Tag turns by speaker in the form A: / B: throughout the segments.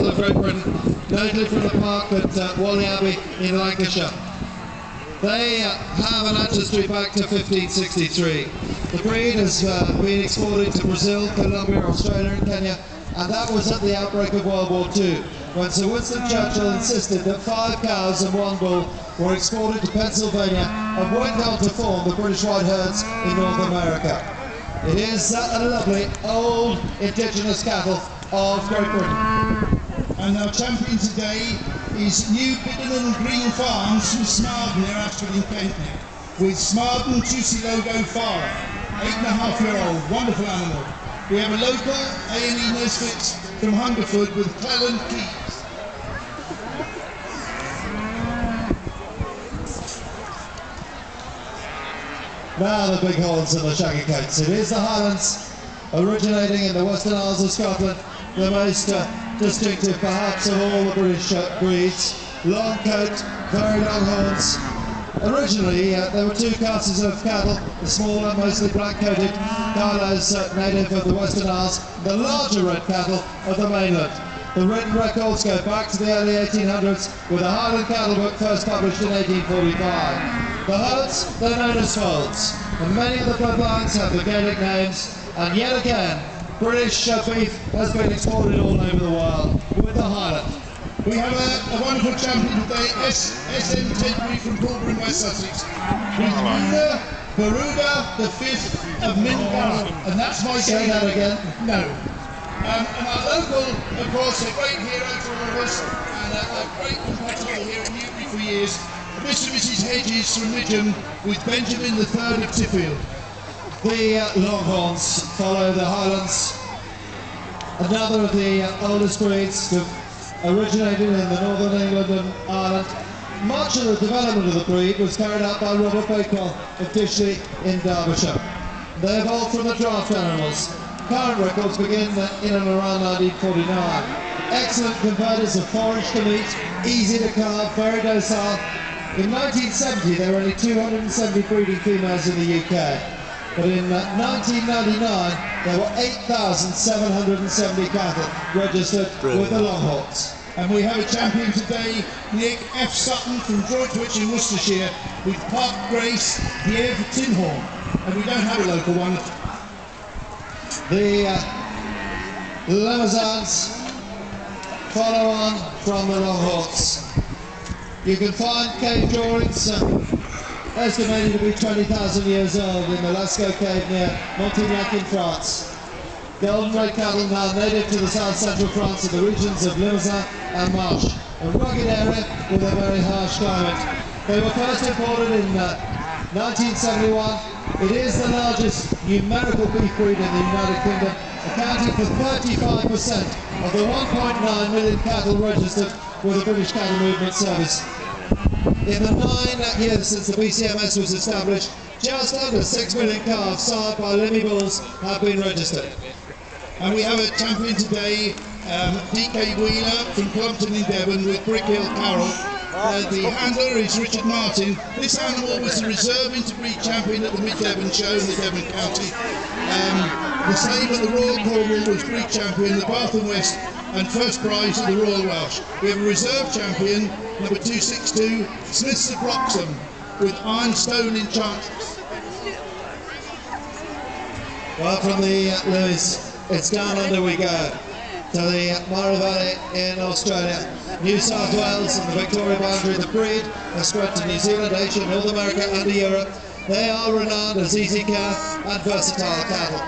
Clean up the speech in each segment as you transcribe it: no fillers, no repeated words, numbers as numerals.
A: cattle of Great Britain, notably from the park at Whalley Abbey in Lancashire. They have an ancestry back to 1563. The breed has been exported to Brazil, Colombia, Australia and Kenya, and that was at the outbreak of World War II, when Sir Winston Churchill insisted that 5 cows and 1 bull were exported to Pennsylvania and went on to form the British White Herds in North America. It is a lovely old indigenous cattle of Great Britain.
B: And our champion today is New Bitternham Green Farms from Smarden near Ashford in Kent, with Smarden Juicy Logo Farm, 8.5-year-old, wonderful animal. We have a local A&E Nesfit from Hungerford with Cleland Keys.
A: Now the big horns and the shaggy coats. It is the Highlands, originating in the Western Isles of Scotland, the most distinctive perhaps of all the British breeds. Long coat, very long horns. Originally there were 2 classes of cattle, the smaller, mostly black-coated Carlos native of the Western Isles, the larger red cattle of the mainland. The written records go back to the early 1800s, with the Highland Cattle Book first published in 1845. The herds, they're known as foals, and many of the bloodlines have the Gaelic names, and yet again, British beef has been exported all over the world with the Highland.
B: We have a wonderful champion today, SM10 from Pulborough in West Sussex, with Garuda, the 5th of Mindara, and that's my
A: Say that again.
B: No. And our local, of course, a great hero to all of us, and a great competitor here in Newbury for years, Mr. and Mrs. Hedges from Midgham, with Benjamin III of Tiffield.
A: The Longhorns follow the Highlands, another of the oldest breeds that originated in the northern England and Ireland. Much of the development of the breed was carried out by Robert Bakewell of Dishley in Derbyshire. They evolved from the draft animals. Current records begin in and around 1949. Excellent converters of forage to meat, easy to carve, very docile. In 1970 there were only 270 breeding females in the UK, but in 1999 there were 8,770 cattle registered with the Longhorns.
B: And we have a champion today, Nick F. Sutton from Droitwich in Worcestershire, with Park Grace, Diev Tinhorn, and we don't have a local one.
A: The Limousin follow on from the Longhorns. You can find cave drawings estimated to be 20,000 years old in the Lascaux cave near Montignac in France. Golden red cattle now native to the south central France in the regions of Limousin and Marche, a rugged area with a very harsh climate. They were first imported in 1971. It is the largest numerical beef breed in the United Kingdom, accounting for 35% of the 1.9 million cattle registered with the British Cattle Movement Service. In the 9 years since the BCMS was established, just under 6 million calves sired by Limmy bulls have been registered.
B: And we have a champion today, DK Wheeler from Plumpton in Devon with Brickhill Carroll. The handler is Richard Martin. This animal was the reserve interbreed champion at the Mid-Devon show in the Devon County. The same at the Royal Cornwall was breed champion, the Bath and West, and first prize at the Royal Welsh. We have a reserve champion, number 262, Smiths of Bloxham, with Ironstone Enchantress.
A: Well, from the Lewis, it's down under we go to the Murray Valley in Australia, New South Wales and the Victoria boundary. The breed has spread to New Zealand, Asia, North America and Europe. They are renowned as easy care and versatile cattle.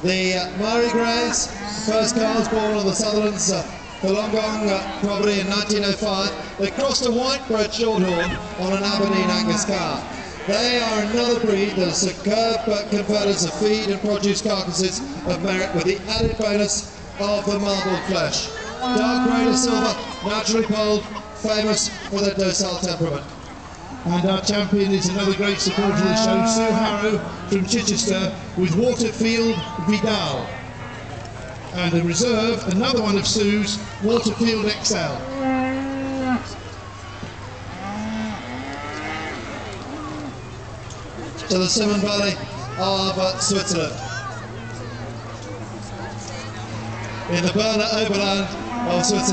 A: The Murray Greys, first cows born on the Sutherlands, the Longong property in 1905. They crossed a white-bred shorthorn on an Aberdeen Angus cow. They are another breed that are superb converters of feed and produce carcasses of merit, with the added bonus of the marbled flesh. Dark grey to silver, naturally polled, famous for their docile temperament.
B: And our champion is another great supporter of the show, Sue Harrow from Chichester, with Waterfield Vidal. And in reserve, another one of Sue's, Waterfield XL.
A: To the Simon Valley of Switzerland. In the Berner Oberland of Switzerland.